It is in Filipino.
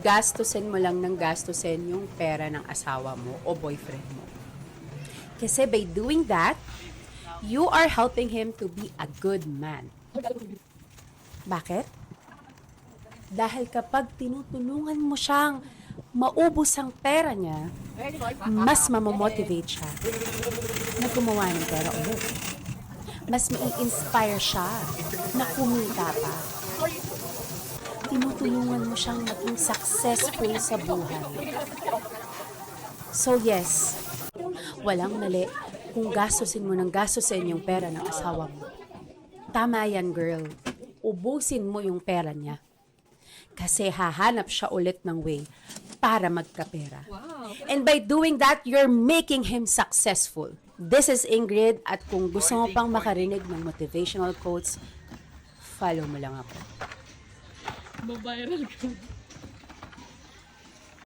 gastusin mo lang ng gastusin yung pera ng asawa mo o boyfriend mo. Kasi by doing that, you are helping him to be a good man. Bakit? Dahil kapag tinutulungan mo siyang maubos ang pera niya, mas mamomotivate siya na gumawa ng pera ulit. Mas mai-inspire siya na kumita pa. Tinutulungan mo siyang maging successful sa buhay. So yes, walang mali kung gastusin mo ng gastusin yung pera ng asawa mo. Tama yan, girl. Ubusin mo yung pera niya. Kasi hahanap siya ulit ng way para magkapera. Wow. And by doing that, you're making him successful. This is Ingrid at kung gusto mo pang makarinig ng motivational quotes, follow mo lang ako. Mabiral ka.